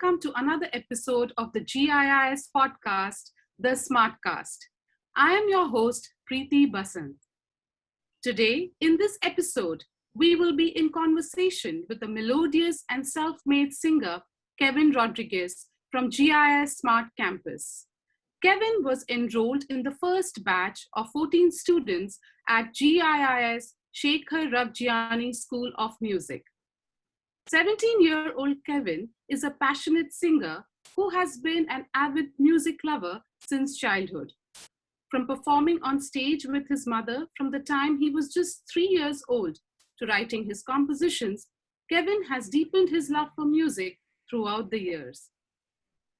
welcome to another episode of the GIIS podcast, The Smartcast. I am your host, Preeti Basant. Today, in this episode, we will be in conversation with the melodious and self-made singer, Kevin Rodrigues from GIIS Smart Campus. Kevin was enrolled in the first batch of 14 students at GIIS-Shekhar Ravjiani School of Music. 17-year-old Kevin is a passionate singer who has been an avid music lover since childhood. From performing on stage with his mother from the time he was just 3 years old to writing his compositions, Kevin has deepened his love for music throughout the years.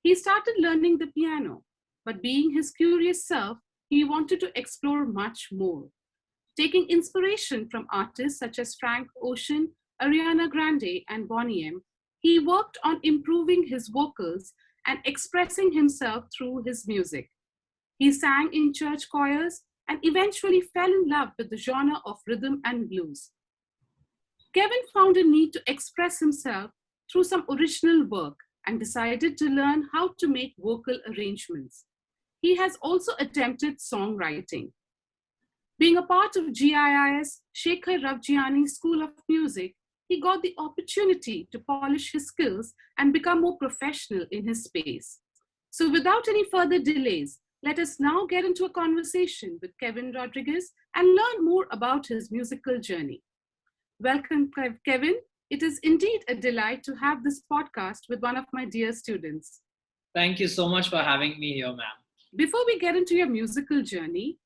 He started learning the piano, but being his curious self, he wanted to explore much more. Taking inspiration from artists such as Frank Ocean, Ariana Grande, and Bonnie M, he worked on improving his vocals and expressing himself through his music. He sang in church choirs and eventually fell in love with the genre of rhythm and blues. Kevin found a need to express himself through some original work and decided to learn how to make vocal arrangements. He has also attempted songwriting. Being a part of GIIS-Shekhar Ravjiani School of Music, he got the opportunity to polish his skills and become more professional in his space. So without any further delays, let us now get into a conversation with Kevin Rodrigues and learn more about his musical journey. Welcome, Kevin. It is indeed a delight to have this podcast with one of my dear students. Thank you so much for having me here, ma'am. Before we get into your musical journey,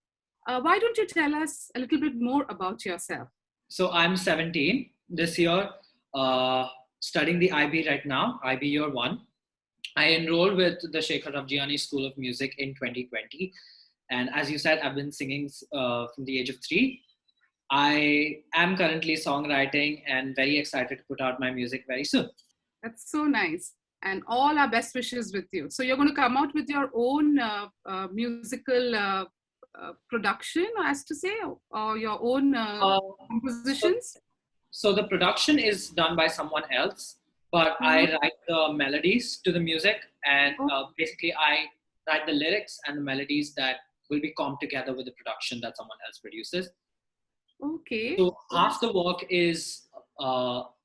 why don't you tell us a little bit more about yourself? So I'm 17 this year, studying the IB right now, IB year 1. I enrolled with the Shekhar Ravjiani School of Music in 2020. And as you said, I've been singing from the age of 3. I am currently songwriting and very excited to put out my music very soon. That's so nice. And all our best wishes with you. So you're going to come out with your own musical production, as to say, or your own compositions? So the production is done by someone else, but I write the melodies to the music, and basically I write the lyrics and the melodies that will be combed together with the production that someone else produces. Okay. So half the work is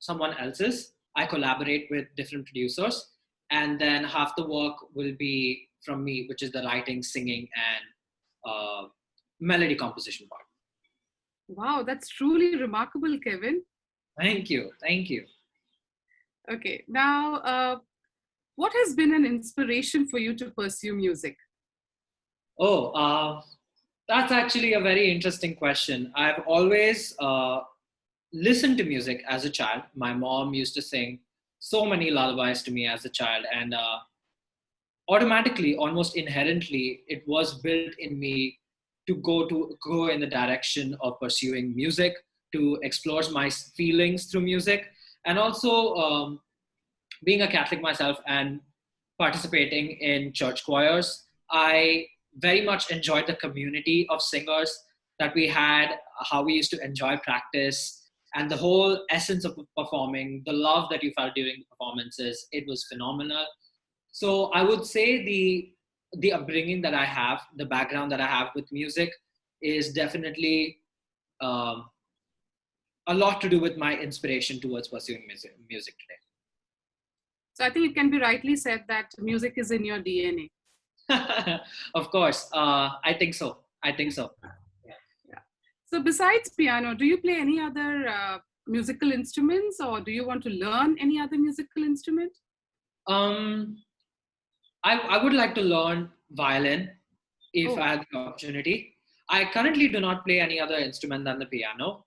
someone else's. I collaborate with different producers, and then half the work will be from me, which is the writing, singing, and melody composition part. Wow, that's truly remarkable, Kevin. Thank you. Thank you. Okay, now, what has been an inspiration for you to pursue music? That's actually a very interesting question. I've always listened to music as a child. My mom used to sing so many lullabies to me as a child, and automatically, almost inherently, it was built in me to go in the direction of pursuing music, to explore my feelings through music, and also being a Catholic myself and participating in church choirs. I very much enjoyed the community of singers that we had, how we used to enjoy practice, and the whole essence of performing, the love that you felt during the performances. It was phenomenal. So I would say the upbringing that I have, the background that I have with music, is definitely a lot to do with my inspiration towards pursuing music today. So I think it can be rightly said that music is in your DNA. Of course. I think so. Yeah. So besides piano, do you play any other musical instruments, or do you want to learn any other musical instrument? I would like to learn violin if I had the opportunity. I currently do not play any other instrument than the piano.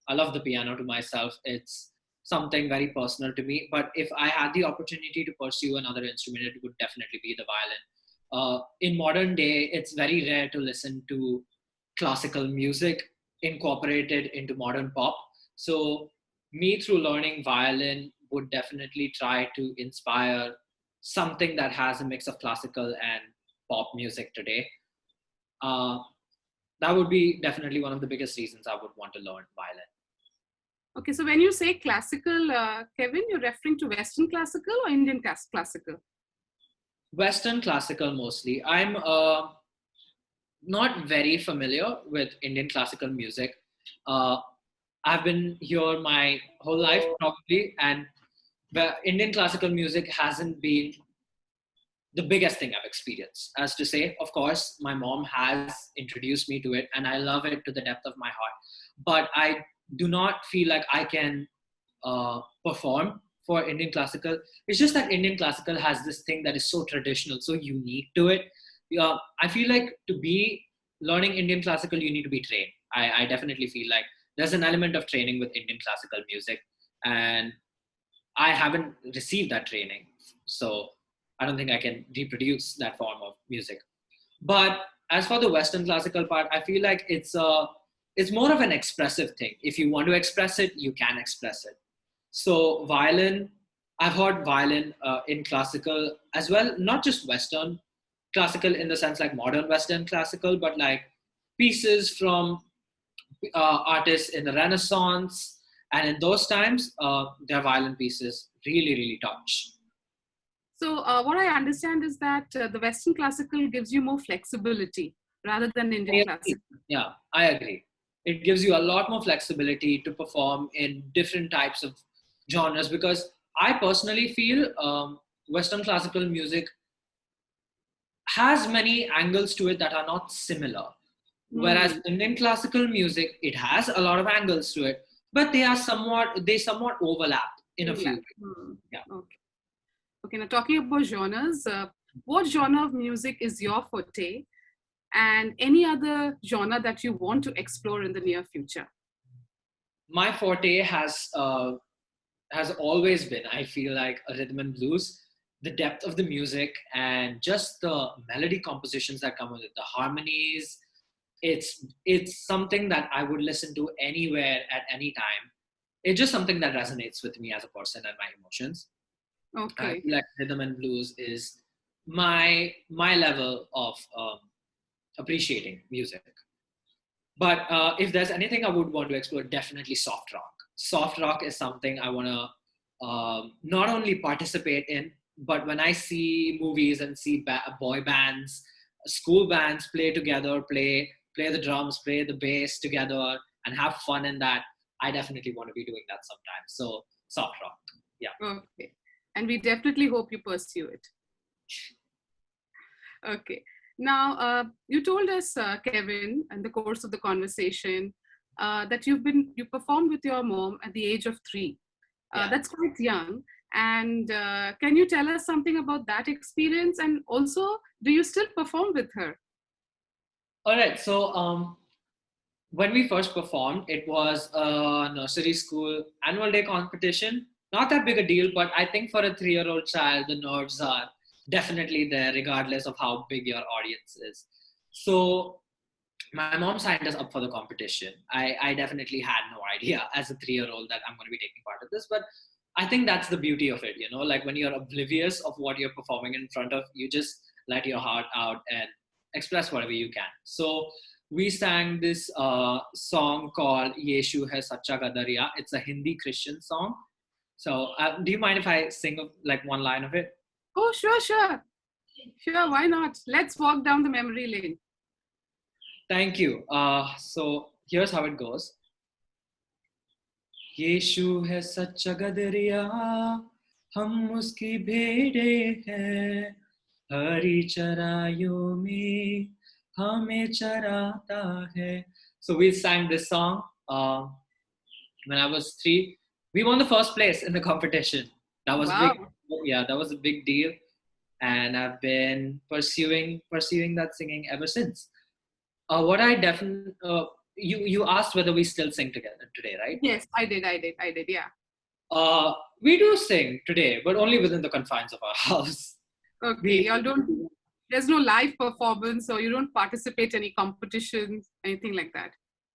I love the piano to myself. It's something very personal to me. But if I had the opportunity to pursue another instrument, it would definitely be the violin. In modern day, it's very rare to listen to classical music incorporated into modern pop. So me, through learning violin, would definitely try to inspire something that has a mix of classical and pop music today. That would be definitely one of the biggest reasons I would want to learn violin. Okay, so when you say classical, Kevin, you're referring to Western classical or Indian classical? Western classical mostly. I'm not very familiar with Indian classical music. Uh, I've been here my whole life probably, and the Indian classical music hasn't been the biggest thing I've experienced. As to say, of course, my mom has introduced me to it, and I love it to the depth of my heart. But I do not feel like I can perform for Indian classical. It's just that Indian classical has this thing that is so traditional, so unique to it. I feel like to be learning Indian classical, you need to be trained. I definitely feel like there's an element of training with Indian classical music, and I haven't received that training. So I don't think I can reproduce that form of music. But as for the Western classical part, I feel like it's more of an expressive thing. If you want to express it, you can express it. So violin, I've heard violin in classical as well, not just Western classical in the sense like modern Western classical, but like pieces from artists in the Renaissance. And in those times, their violin pieces really, really touch. So what I understand is that the Western classical gives you more flexibility rather than Indian classical. Yeah, I agree. It gives you a lot more flexibility to perform in different types of genres because I personally feel Western classical music has many angles to it that are not similar. Whereas Indian classical music, it has a lot of angles to it, but they somewhat overlap in a few. Yeah. Okay. Okay. Now talking about genres, what genre of music is your forte, and any other genre that you want to explore in the near future? My forte has always been, I feel like, a rhythm and blues. The depth of the music and just the melody compositions that come with it, the harmonies. It's something that I would listen to anywhere at any time. It's just something that resonates with me as a person and my emotions. I Okay. feel like rhythm and blues is my level of appreciating music. But if there's anything I would want to explore, definitely soft rock. Soft rock is something I want to not only participate in, but when I see movies and see boy bands, school bands play together, play the drums, play the bass together, and have fun in that, I definitely want to be doing that sometime. So soft rock, yeah. Okay. And we definitely hope you pursue it. Okay. Now, you told us, Kevin, in the course of the conversation, that you performed with your mom at the age of 3. Yeah. That's quite young. And can you tell us something about that experience? And also, do you still perform with her? All right. So when we first performed, it was a nursery school annual day competition. Not that big a deal, but I think for a 3-year-old child, the nerves are definitely there, regardless of how big your audience is. So my mom signed us up for the competition. I definitely had no idea as a 3-year-old that I'm going to be taking part of this, but I think that's the beauty of it, like when you're oblivious of what you're performing in front of, you just let your heart out and express whatever you can. So we sang this song called Yeshu Hai Sacha Gadariya. It's a Hindi Christian song. So do you mind if I sing like one line of it? Oh, sure, sure. Sure, why not? Let's walk down the memory lane. Thank you. So here's how it goes. यीशु है सच्चा गदरिया, हम उसकी भेड़े हैं, हरी चराइयों में हमें चराता है. So we sang this song when I was 3. We won the first place in the competition. That was Wow. big. Yeah, that was a big deal, and I've been pursuing that singing ever since. What I definitely you asked whether we still sing together today, right? Yes, I did. Yeah. We do sing today, but only within the confines of our house. Okay, y'all don't. There's no live performance, or you don't participate in any competitions, anything like that.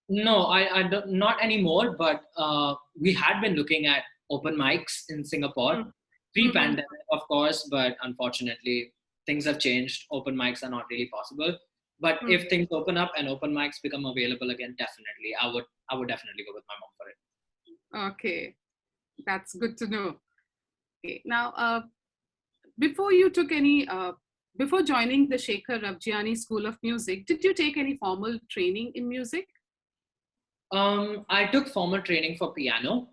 No, I don't, not anymore. But we had been looking at open mics in Singapore pre-pandemic, of course. But unfortunately, things have changed. Open mics are not really possible. But if things open up and open mics become available again, definitely, I would definitely go with my mom for it. Okay, that's good to know. Okay, now, before you took any, before joining the Shekhar Ravjiani School of Music, did you take any formal training in music? I took formal training for piano.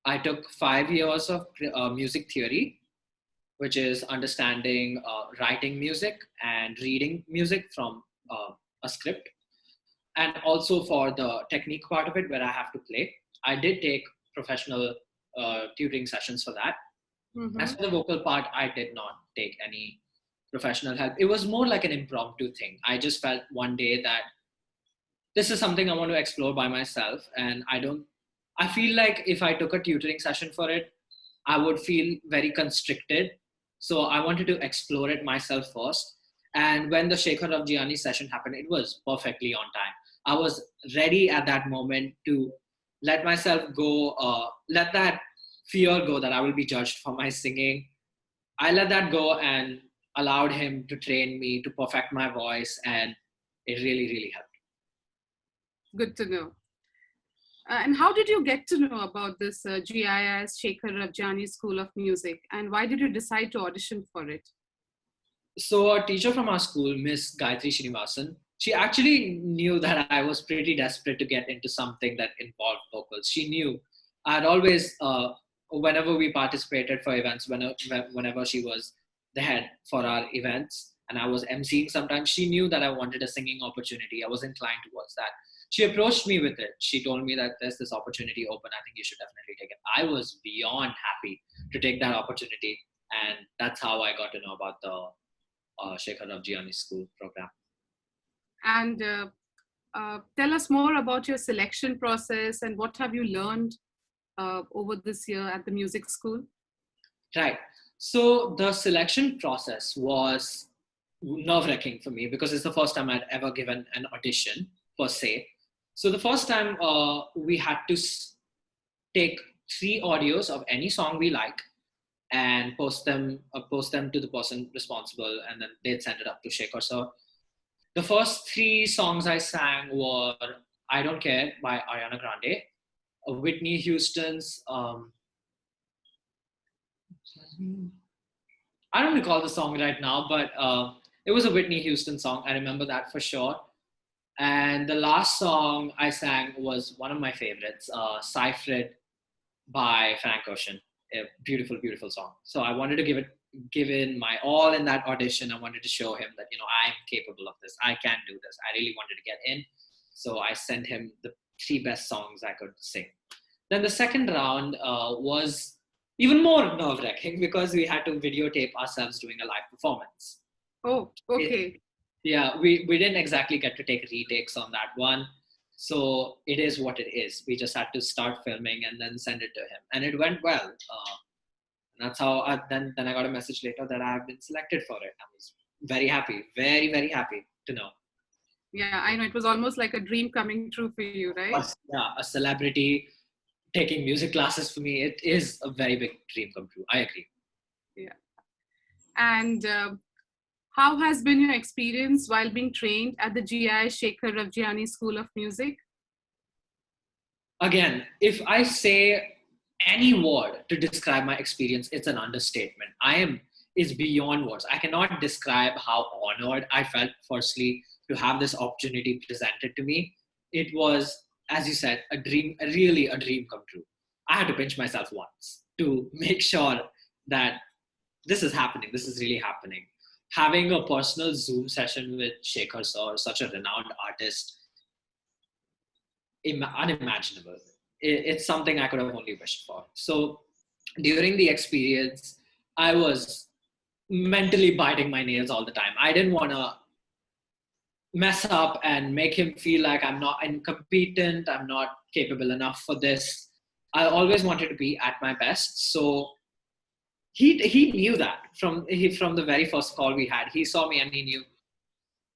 I took 5 years of music theory, which is understanding writing music and reading music from a script. And also for the technique part of it, where I have to play, I did take professional tutoring sessions for that. As Mm-hmm. for the vocal part, I did not take any professional help. It was more like an impromptu thing. I just felt one day that this is something I want to explore by myself. And I feel like if I took a tutoring session for it, I would feel very constricted. So I wanted to explore it myself first. And when the Shekhar Ravjiani session happened, it was perfectly on time. I was ready at that moment to let myself go, let that fear go that I will be judged for my singing. I let that go and allowed him to train me to perfect my voice. And it really, really helped. Good to know. And how did you get to know about this GIIS-Shekhar Ravjiani School of Music, and why did you decide to audition for it? So a teacher from our school, Miss Gayatri Srinivasan, she actually knew that I was pretty desperate to get into something that involved vocals. She knew I'd always, whenever we participated for events, whenever she was the head for our events and I was emceeing sometimes, she knew that I wanted a singing opportunity. I was inclined towards that. She approached me with it. She told me that there's this opportunity open. I think you should definitely take it. I was beyond happy to take that opportunity. And that's how I got to know about the Shekhar Ravjiani School program. And tell us more about your selection process and what have you learned over this year at the music school? Right. So the selection process was nerve-wracking for me because it's the first time I'd ever given an audition per se. So the first time we had to take 3 audios of any song we like and post them to the person responsible, and then they'd send it up to Shekhar. So the first 3 songs I sang were "I Don't Care" by Ariana Grande, Whitney Houston's I don't recall the song right now, but it was a Whitney Houston song. I remember that for sure. And the last song I sang was one of my favorites, "Cyphered" by Frank Ocean. A beautiful, beautiful song. So I wanted to give in my all in that audition. I wanted to show him that, I'm capable of this. I can do this. I really wanted to get in. So I sent him the 3 best songs I could sing. Then the second round was even more nerve-wracking because we had to videotape ourselves doing a live performance. Oh, okay. Yeah, we didn't exactly get to take retakes on that one. So it is what it is. We just had to start filming and then send it to him. And it went well. And that's how then I got a message later that I have been selected for it. I was very happy, very, very happy to know. Yeah, I know. It was almost like a dream coming true for you, right? Yeah, a celebrity taking music classes for me, it is a very big dream come true. I agree. Yeah. And how has been your experience while being trained at the GIIS-Shekhar Ravjiani School of Music? Again, if I say any word to describe my experience, it's an understatement. Is beyond words. I cannot describe how honored I felt, firstly, to have this opportunity presented to me. It was, as you said, really a dream come true. I had to pinch myself once to make sure that this is happening. This is really happening. Having a personal Zoom session with Shekhar sir, such a renowned artist, unimaginable. It's something I could have only wished for. So during the experience, I was mentally biting my nails all the time. I didn't want to mess up and make him feel like I'm not incompetent, I'm not capable enough for this. I always wanted to be at my best. So he knew that from the very first call we had. He saw me and he knew,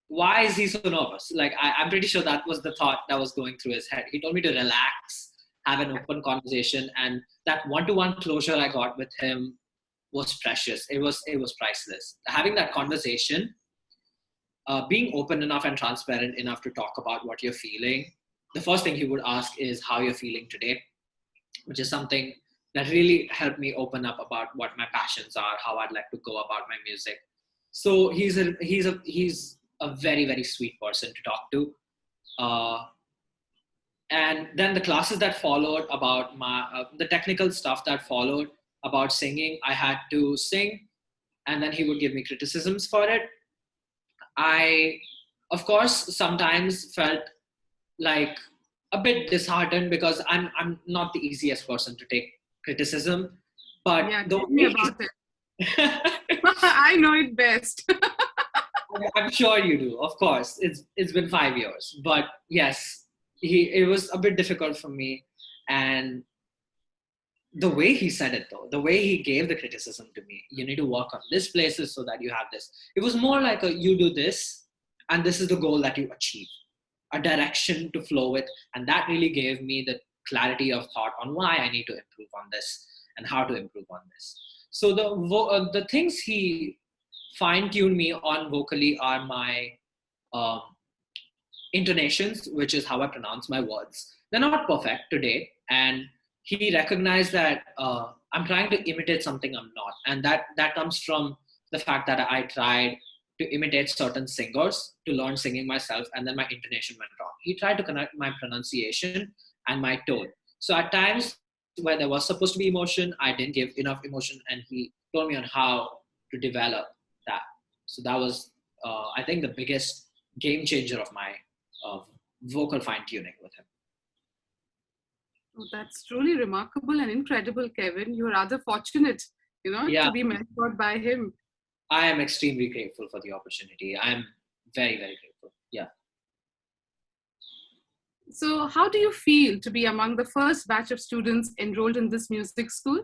why is he so nervous? Like, I'm pretty sure that was the thought that was going through his head. He told me to relax, have an open conversation, and that one-to-one closure I got with him was precious. It was priceless. Having that conversation, being open enough and transparent enough to talk about what you're feeling. The first thing he would ask is how you're feeling today. which is something that really helped me open up about what my passions are, how I'd like to go about my music. So he's a very, very sweet person to talk to. Uh, and then the classes that followed about the technical stuff that followed about singing, I had to sing, and then he would give me criticisms for it. I, of course, sometimes felt like a bit disheartened because I'm not the easiest person to take criticism, but Yeah, the tell me way about it. I know it best. I'm sure you do, of course. It's been 5 years, but yes, it was a bit difficult for me, and the way he said it though, the way he gave the criticism to me, you need to work on this places so that you have this. It was more like you do this, and this is the goal that you achieve, a direction to flow with, and that really gave me the clarity of thought on why I need to improve on this and how to improve on this. So the things he fine-tuned me on vocally are my um, intonations, which is how I pronounce my words. They're not perfect today, and he recognized that I'm trying to imitate something I'm not, and that comes from the fact that I tried to imitate certain singers to learn singing myself, and then my intonation went wrong. He tried to connect my pronunciation and my tone. So at times where there was supposed to be emotion, I didn't give enough emotion, and he told me on how to develop that. So that was, I think, the biggest game changer of my of vocal fine tuning with him. Oh, that's truly remarkable and incredible, Kevin. You're rather fortunate, Yeah, to be mentored by him. I am extremely grateful for the opportunity. I'm very, very grateful. Yeah. So, how do you feel to be among the first batch of students enrolled in this music school?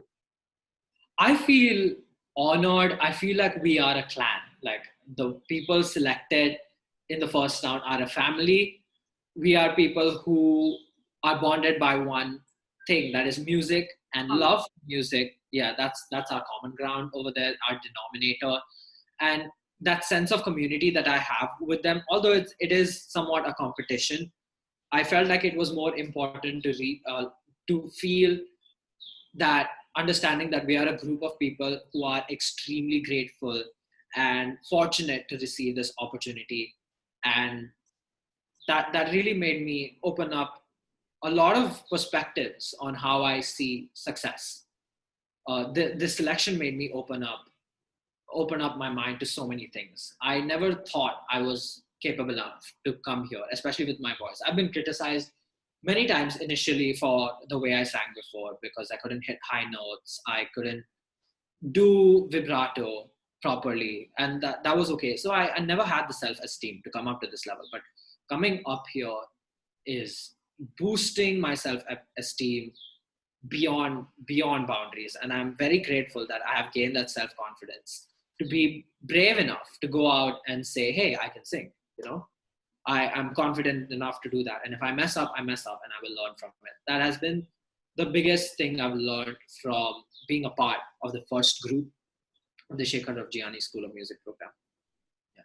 I feel honored. I feel like we are a clan. Like the people selected in the first round are a family. We are people who are bonded by one thing, that is music and love music. Yeah, that's our common ground over there, our denominator. And that sense of community that I have with them, although it is somewhat a competition, I felt like it was more important to feel that understanding that we are a group of people who are extremely grateful and fortunate to receive this opportunity, and that really made me open up a lot of perspectives on how I see success. The selection made me open up my mind to so many things. I never thought I was capable enough to come here, especially with my voice. I've been criticized many times initially for the way I sang before because I couldn't hit high notes. I couldn't do vibrato properly, and that was okay. So I never had the self-esteem to come up to this level. But coming up here is boosting my self-esteem beyond boundaries, and I'm very grateful that I have gained that self-confidence to be brave enough to go out and say, hey, I can sing. I am confident enough to do that, and if I mess up, I mess up, and I will learn from it. That has been the biggest thing I've learned from being a part of the first group of the Shekhar Ravjiani School of Music program. Yeah.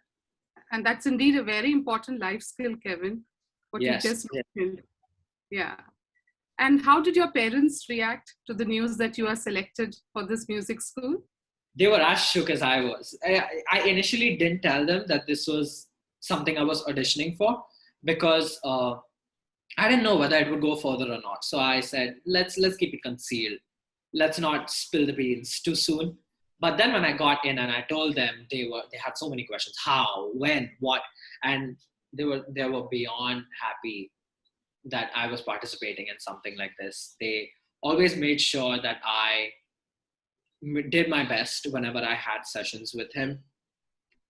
And that's indeed a very important life skill, Kevin, what you Yes. just mentioned. Yeah. And how did your parents react to the news that you are selected for this music school? They were as shook as I was. I initially didn't tell them that this was something I was auditioning for because I didn't know whether it would go further or not. So I said, let's keep it concealed. Let's not spill the beans too soon. But then when I got in and I told them, they had so many questions: how, when, what, and they were beyond happy that I was participating in something like this. They always made sure that I did my best whenever I had sessions with him,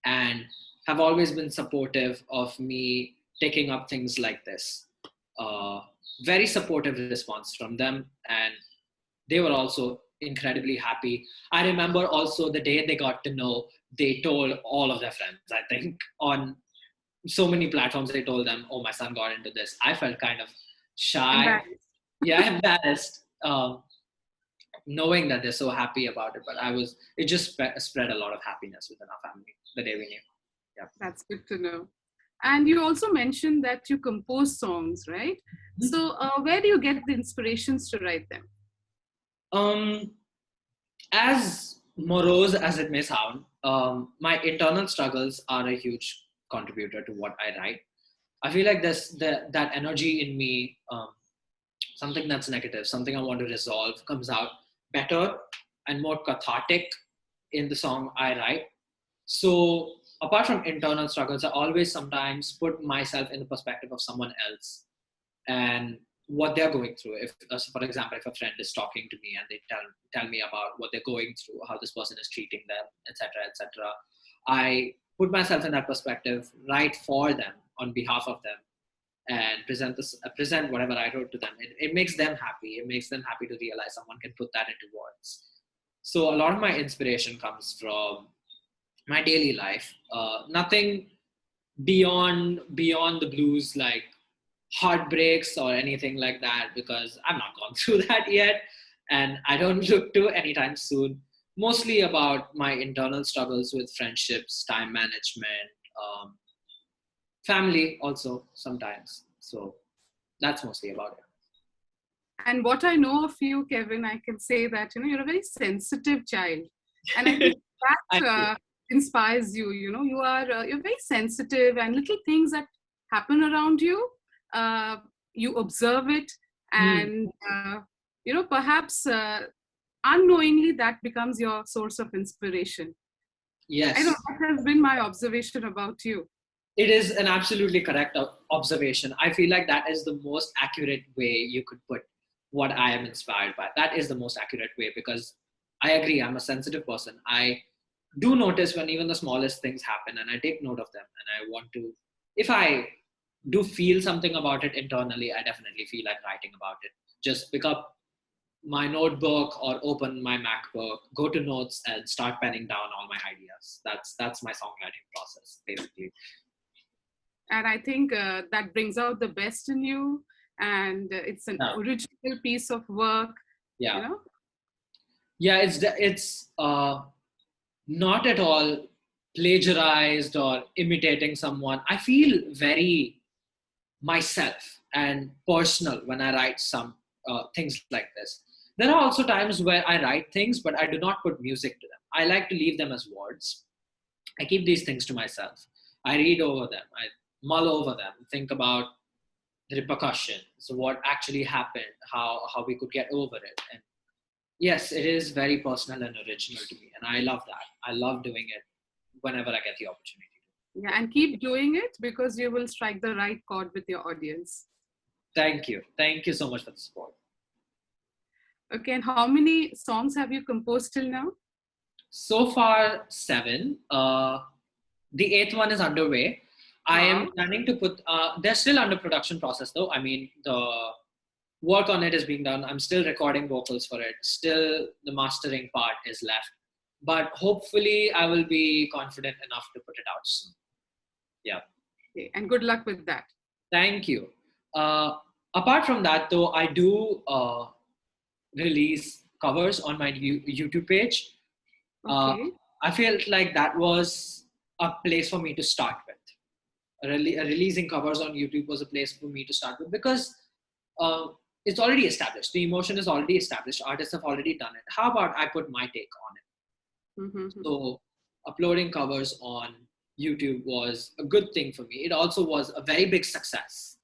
and have always been supportive of me taking up things like this. Very supportive response from them, and they were also incredibly happy. I remember also the day they got to know, they told all of their friends, I think, on so many platforms. They told them, oh, my son got into this. I felt kind of shy. Yeah, embarrassed, knowing that they're so happy about it. But it just spread a lot of happiness within our family the day we knew. Yeah. That's good to know. And you also mentioned that you compose songs, right? Mm-hmm. So where do you get the inspirations to write them? Um, as morose as it may sound, my internal struggles are a huge contributor to what I write. I feel like that energy in me, something that's negative, something I want to resolve, comes out better and more cathartic in the song I write. So apart from internal struggles, I always sometimes put myself in the perspective of someone else and what they're going through. If, for example, if a friend is talking to me and they tell me about what they're going through, how this person is treating them, etc., etc., I put myself in that perspective, write for them on behalf of them, and present whatever I wrote to them. It makes them happy. It makes them happy to realize someone can put that into words. So a lot of my inspiration comes from my daily life. Nothing beyond the blues, like heartbreaks or anything like that, because I've not gone through that yet, and I don't look to anytime soon. Mostly about my internal struggles with friendships, time management, family also sometimes. So that's mostly about it. And what I know of you, Kevin, I can say that, you're a very sensitive child. And I think that inspires you. You're very sensitive, and little things that happen around you, you observe it, and, perhaps unknowingly that becomes your source of inspiration. Yes. I know that has been my observation about you. It is an absolutely correct observation. I feel like that is the most accurate way you could put what I am inspired by. That is the most accurate way, because I agree, I'm a sensitive person. I do notice when even the smallest things happen, and I take note of them, and I want to, if I do feel something about it internally, I definitely feel like writing about it. Just pick up my notebook or open my MacBook, go to notes, and start penning down all my ideas. That's my songwriting process, basically. And I think that brings out the best in you, and it's an original piece of work. Yeah. Yeah, it's not at all plagiarized or imitating someone. I feel very myself and personal when I write some things like this. There are also times where I write things, but I do not put music to them. I like to leave them as words. I keep these things to myself. I read over them. I mull over them. Think about the repercussions, so what actually happened, how we could get over it. And yes, it is very personal and original to me, and I love that. I love doing it whenever I get the opportunity. Yeah, and keep doing it, because you will strike the right chord with your audience. Thank you so much for the support. Okay, and how many songs have you composed till now? So far 7. The 8th one is underway. I am planning to put, they're still under production process though. I mean, the work on it is being done. I'm still recording vocals for it. Still, the mastering part is left. But hopefully I will be confident enough to put it out soon. Yeah. Okay, and good luck with that. Thank you. Apart from that though, I do release covers on my YouTube page. Okay. I felt like that was a place for me to start with. Releasing covers on YouTube was a place for me to start with, because it's already established. The emotion is already established. Artists have already done it. How about I put my take on it? Mm-hmm. So uploading covers on YouTube was a good thing for me. It also was a very big success.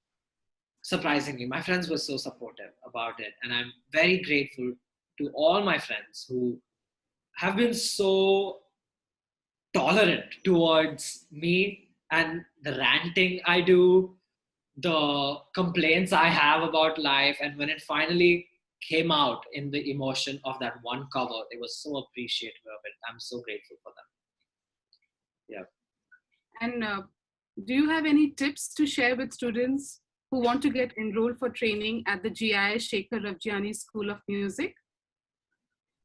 Surprisingly, my friends were so supportive about it. And I'm very grateful to all my friends who have been so tolerant towards me and the ranting I do, the complaints I have about life. And when it finally came out in the emotion of that one cover, they were so appreciative of it. I'm so grateful for them. Yeah. And do you have any tips to share with students who want to get enrolled for training at the GIIS-Shekhar Ravjiani School of Music?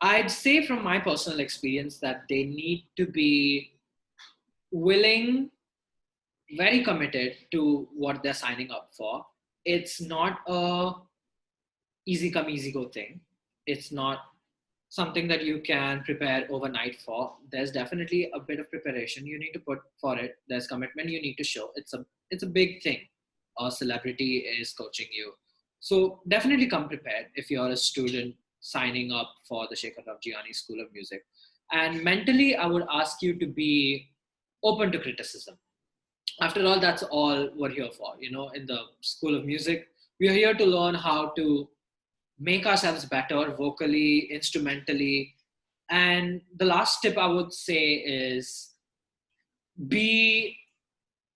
I'd say from my personal experience that they need to be willing, very committed to what they're signing up for. It's not a easy come, easy go thing. It's not something that you can prepare overnight for. There's definitely a bit of preparation you need to put for it. There's commitment you need to show. It's a big thing. A celebrity is coaching you. So definitely come prepared if you're a student signing up for the Shekhar Ravjiani School of Music. And mentally, I would ask you to be open to criticism. After all, that's all we're here for. In the School of Music, we are here to learn how to make ourselves better vocally, instrumentally. And the last tip I would say is be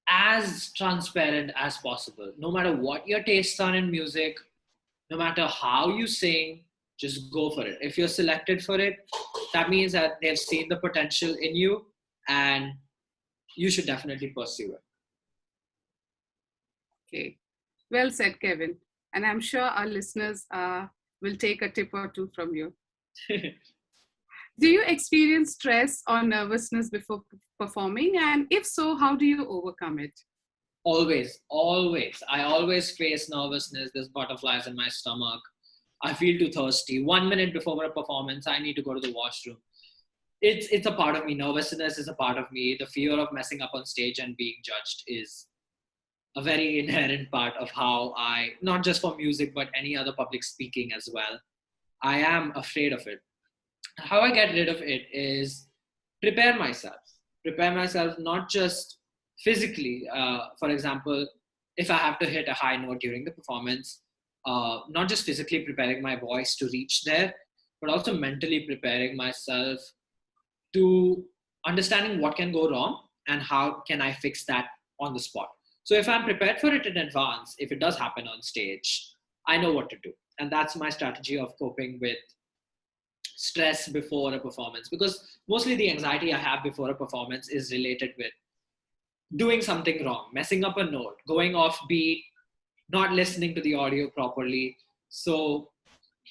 as transparent as possible. No matter what your tastes are in music, no matter how you sing, just go for it. If you're selected for it, that means that they've seen the potential in you and you should definitely pursue Okay. Well said, Kevin. And I'm sure our listeners will take a tip or two from you. it. Do you experience stress or nervousness before performing? And if so, how do you overcome it? Always, always. I always face nervousness. There's butterflies in my stomach. I feel too thirsty. 1 minute before a performance, I need to go to the washroom. It's a part of me. Nervousness is a part of me. The fear of messing up on stage and being judged is a very inherent part of how I, not just for music, but any other public speaking as well. I am afraid of it. How I get rid of it is prepare myself. Prepare myself not just physically. For example, if I have to hit a high note during the performance, not just physically preparing my voice to reach there, but also mentally preparing myself to understanding what can go wrong and how can I fix that on the spot. So if I'm prepared for it in advance, if it does happen on stage, I know what to do. And that's my strategy of coping with stress before a performance, because mostly the anxiety I have before a performance is related with doing something wrong, messing up a note, going off beat, not listening to the audio properly. So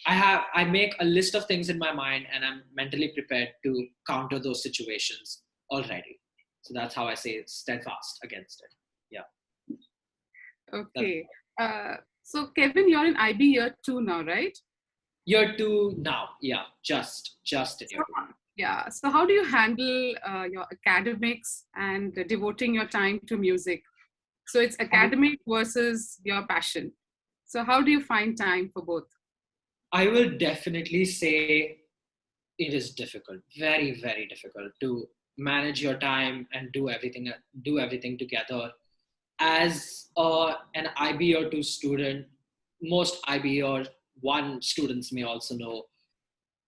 I make a list of things in my mind and I'm mentally prepared to counter those situations already. So that's how I say steadfast against it. Yeah. Okay. So, Kevin, you're in IB year 2 now, right? Year 2 now. Yeah. Just in year 2. Yeah. So, how do you handle your academics and devoting your time to music? So, it's academic versus your passion. So, how do you find time for both? I will definitely say it is difficult, very, very difficult to manage your time and do everything together. As an IB or 2 student, most IB or 1 students may also know,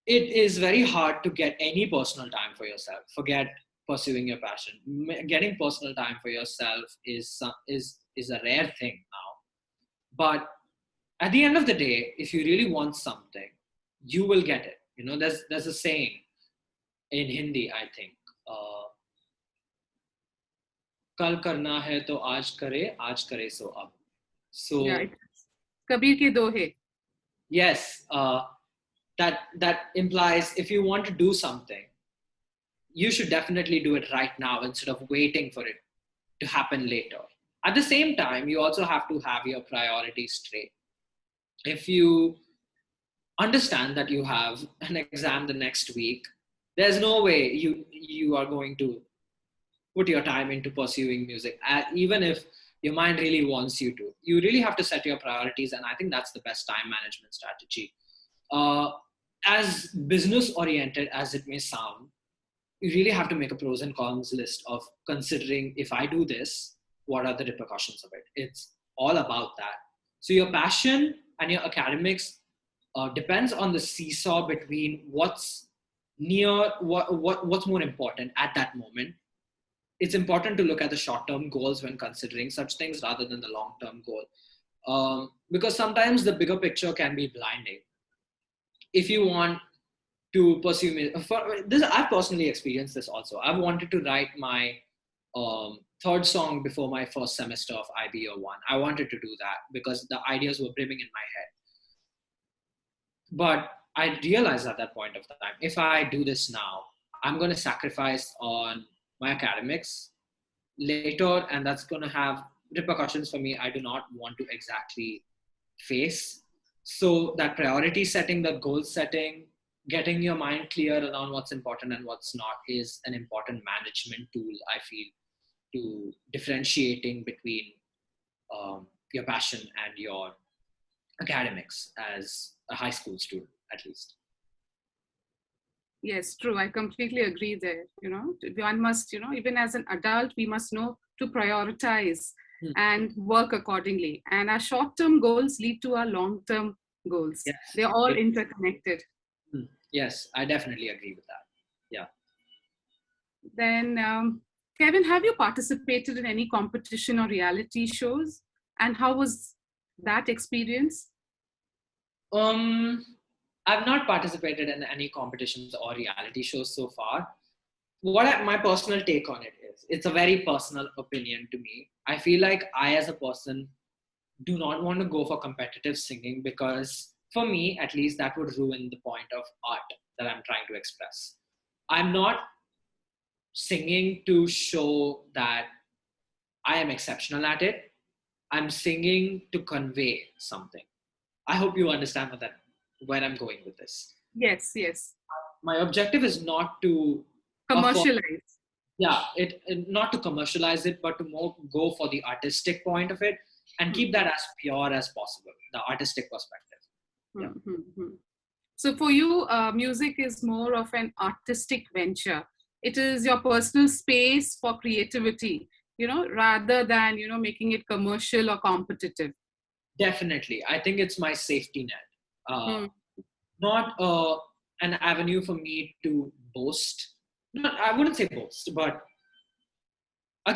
it is very hard to get any personal time for yourself. Forget pursuing your passion. Getting personal time for yourself is a rare thing now. But at the end of the day, if you really want something, you will get it. There's a saying in Hindi, I think. कल करना है तो आज करे सो अब. So Yeah. Kabir ke dohe. yes, that implies if you want to do something, you should definitely do it right now instead of waiting for it to happen later. At the same time, you also have to have your priorities straight. If you understand that you have an exam the next week, there's no way you are going to put your time into pursuing music, even if your mind really wants you to. You really have to set your priorities, and I think that's the best time management strategy. As business oriented as it may sound, you really have to make a pros and cons list of considering, if I do this, what are the repercussions of it. It's all about that. So your passion and your academics depends on the seesaw between what's what's more important at that moment. It's important to look at the short-term goals when considering such things rather than the long-term goal, because sometimes the bigger picture can be blinding. If you want to pursue this, I've personally experienced this also. I've wanted to write my third song before my first semester of IB Year 1. I wanted to do that because the ideas were brimming in my head. But I realized at that point of time, if I do this now, I'm going to sacrifice on my academics later, and that's going to have repercussions for me I do not want to exactly face. So that priority setting, that goal setting, getting your mind clear around what's important and what's not is an important management tool, I feel, to differentiating between your passion and your academics as a high school student, at least. Yes, true. I completely agree there. One must, even as an adult, we must know to prioritize Hmm. and work accordingly. And our short-term goals lead to our long-term goals. Yes. They're all interconnected. Yes, I definitely agree with that. Yeah. Then, Kevin, have you participated in any competition or reality shows? And how was that experience? I've not participated in any competitions or reality shows so far. My personal take on it is, it's a very personal opinion to me. I feel like I, as a person, do not want to go for competitive singing because, for me at least, that would ruin the point of art that I'm trying to express. I'm not singing to show that I am exceptional at it. I'm singing to convey something. I hope you understand where I'm going with this. Yes, yes. My objective is not to Commercialize. not to commercialize it, but to more go for the artistic point of it and keep that as pure as possible, the artistic perspective. Yeah. Mm-hmm. So for you, music is more of an artistic venture. It is your personal space for creativity, rather than, making it commercial or competitive. Definitely. I think it's my safety net. Hmm. Not an avenue for me to boast. Not, I wouldn't say boast, but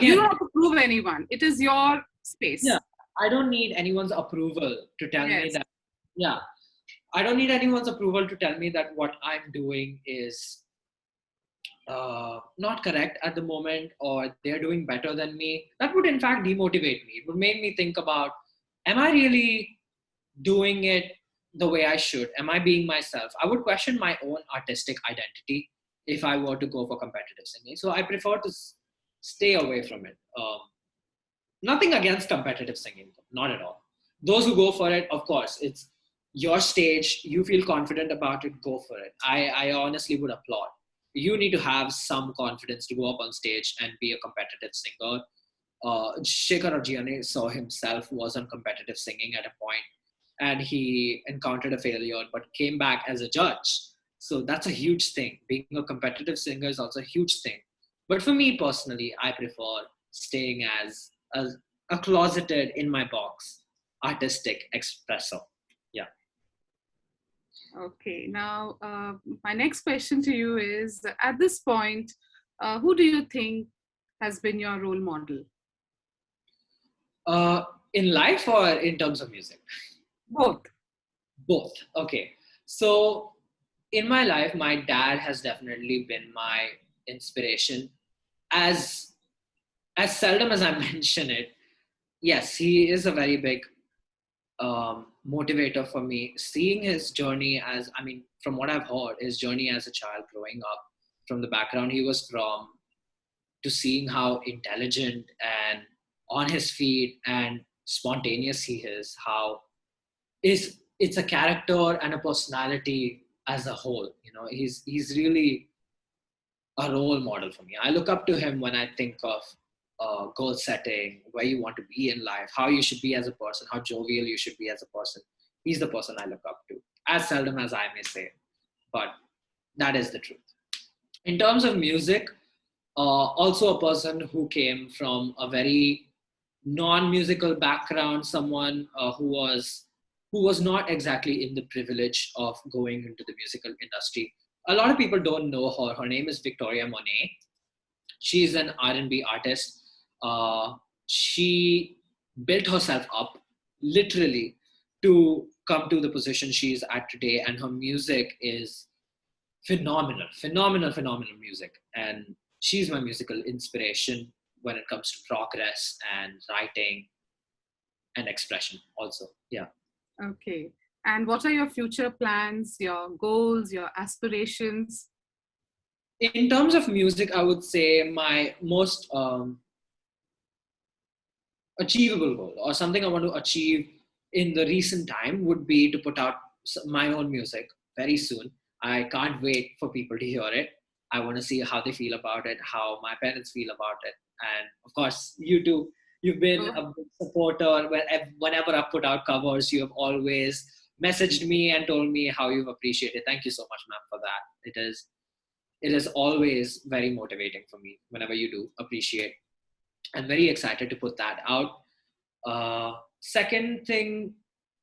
You don't again, have to prove anyone. It is your space. yeah, I don't need anyone's approval to tell me Yes. that, yeah, I don't need anyone's approval to tell me that what I'm doing is not correct at the moment, or they're doing better than me. That would in fact demotivate me. It would make me think about, am I really doing it the way I should? Am I being myself? I would question my own artistic identity if I were to go for competitive singing. So I prefer to stay away from it. Nothing against competitive singing, not at all. Those who go for it, of course, it's your stage. You feel confident about it, go for it. I honestly would applaud. You need to have some confidence to go up on stage and be a competitive singer. Shekhar Ravjiani saw himself was on competitive singing at a point, and he encountered a failure, but came back as a judge. So that's a huge thing. Being a competitive singer is also a huge thing. But for me personally, I prefer staying as a closeted, in my box, artistic espresso. Yeah. Okay. Now, my next question to you is: at this point, who do you think has been your role model? Uh, in life or in terms of music? Both. Both. Okay. So in my life, my dad has definitely been my inspiration. As as seldom as I mention it, yes, he is a very big motivator for me. Seeing his journey as, I mean, from what I've heard, his journey as a child growing up, from the background he was from, to seeing how intelligent and on his feet and spontaneous he is, how is it's a character and a personality as a whole. He's really a role model for me. I look up to him when I think of goal setting, where you want to be in life, how you should be as a person, how jovial you should be as a person. He's the person I look up to, as seldom as I may say, but that is the truth. In terms of music, also a person who came from a very non-musical background, someone who was not exactly in the privilege of going into the musical industry. A lot of people don't know her. Her name is Victoria Monet. She's an R&B artist. She built herself up literally to come to the position she's at today, and her music is phenomenal music. And she's my musical inspiration when it comes to progress and writing and expression also. Yeah. Okay. And what are your future plans, your goals, your aspirations? In terms of music, I would say my most achievable goal, or something I want to achieve in the recent time, would be to put out my own music very soon. I can't wait for people to hear it. I want to see how they feel about it, how my parents feel about it. And of course, you too. You've been Oh, a big supporter. Whenever I put out covers, you have always messaged me and told me how you've appreciated. Thank you so much, ma'am, for that. It is always very motivating for me whenever you do appreciate. I'm very excited to put that out. Second thing,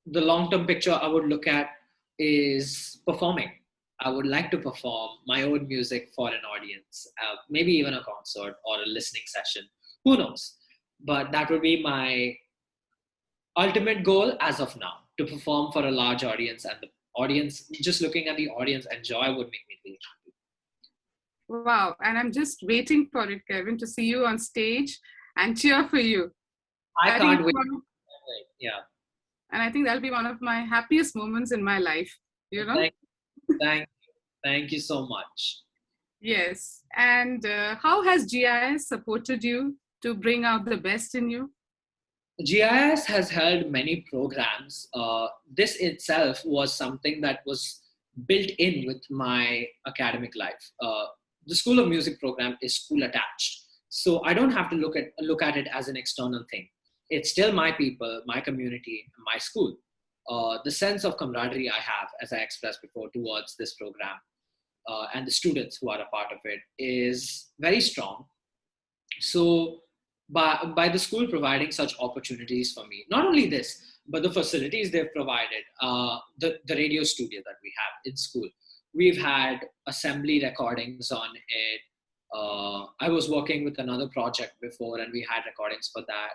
the long-term picture I would look at is performing. I would like to perform my own music for an audience, maybe even a concert or a listening session. Who knows? But that would be my ultimate goal as of now, to perform for a large audience, and the audience, just looking at the audience enjoy would make me really happy. Wow. And I'm just waiting for it, Kevin, to see you on stage and cheer for you. I can't wait. Yeah. And I think that'll be one of my happiest moments in my life, you know? Thank you so much. Yes. And how has GIS supported you to bring out the best in you? GIS has held many programs. This itself was something that was built in with my academic life. The School of Music program is school attached, so I don't have to look at it as an external thing. It's still my people, my community, my school. The sense of camaraderie I have, as I expressed before, towards this program and the students who are a part of it is very strong. So by the school providing such opportunities for me, not only this, but the facilities they've provided, the radio studio that we have in school, we've had assembly recordings on it. I was working with another project before and we had recordings for that.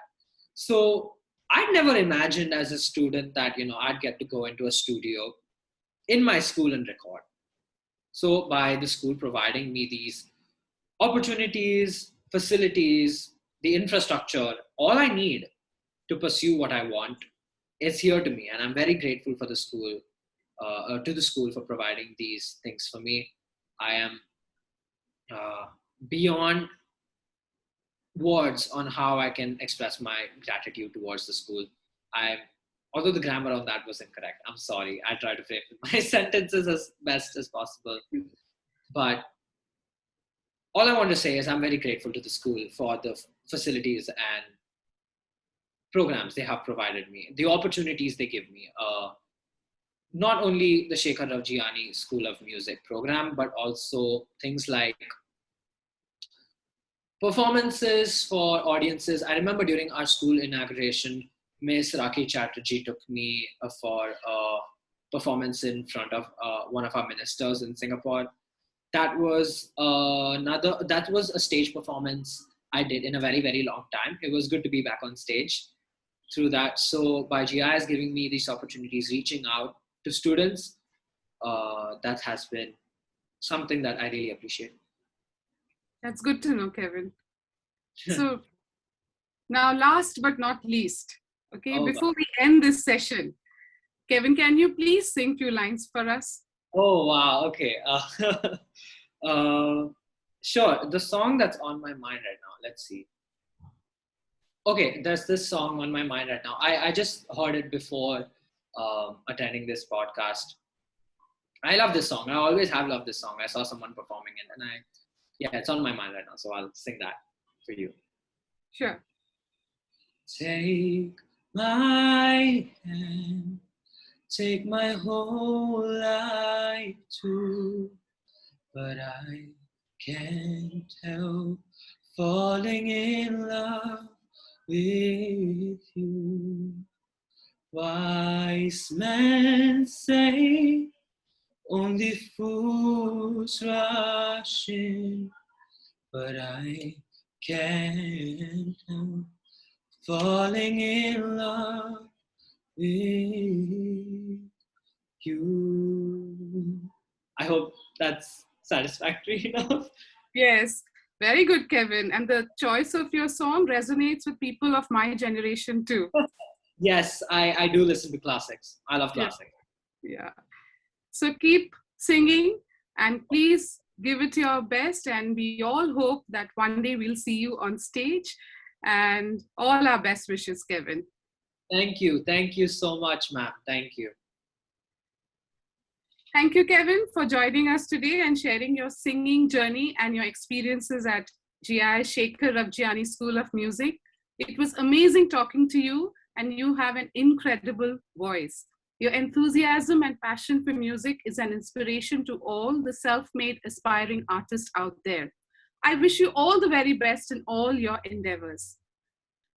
So I'd never imagined as a student that, I'd get to go into a studio in my school and record. So by the school providing me these opportunities, facilities, the infrastructure, all I need to pursue what I want is here to me. And I'm very grateful for the school, to the school for providing these things for me. I am beyond words on how I can express my gratitude towards the school. Although the grammar on that was incorrect, I'm sorry. I try to frame my sentences as best as possible. But all I want to say is I'm very grateful to the school for the facilities and programs they have provided me, the opportunities they give me. Not only the Shekhar Ravjiani School of Music program, but also things like performances for audiences. I remember during our school inauguration, Ms. Rakhi Chatterjee took me for a performance in front of one of our ministers in Singapore. That was a stage performance I did in a very, very long time. It was good to be back on stage through that. So by GIS giving me these opportunities, reaching out to students, that has been something that I really appreciate. That's good to know, Kevin. So now, last but not least, okay, before we end this session, Kevin, can you please sing a few lines for us? Oh, wow. Okay. Sure. The song that's on my mind right now, let's see. Okay, there's this song on my mind right now. I just heard it before attending this podcast. I love this song. I always have loved this song. I saw someone performing it and it's on my mind right now. So I'll sing that for you. Sure. Take my hand, take my whole life too, but I can't help falling in love with you. Wise men say only fools rush in, but I can't help falling in love with you. I hope that's satisfactory enough. Yes, very good, Kevin. And the choice of your song resonates with people of my generation too. Yes, I do listen to classics. I love classics. Yeah. So keep singing and please give it your best. And we all hope that one day we'll see you on stage. And all our best wishes, Kevin. Thank you. Thank you so much, ma'am. Thank you. Thank you, Kevin, for joining us today and sharing your singing journey and your experiences at GIIS-Shekhar Ravjiani School of Music. It was amazing talking to you, and you have an incredible voice. Your enthusiasm and passion for music is an inspiration to all the self-made aspiring artists out there. I wish you all the very best in all your endeavors.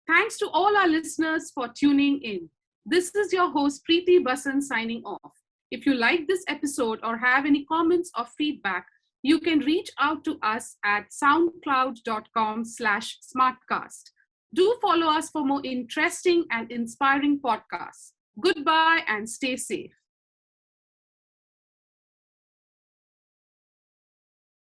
Thanks to all our listeners for tuning in. This is your host, Preeti Basan, signing off. If you like this episode or have any comments or feedback, you can reach out to us at soundcloud.com/smartcast. Do follow us for more interesting and inspiring podcasts. Goodbye and stay safe.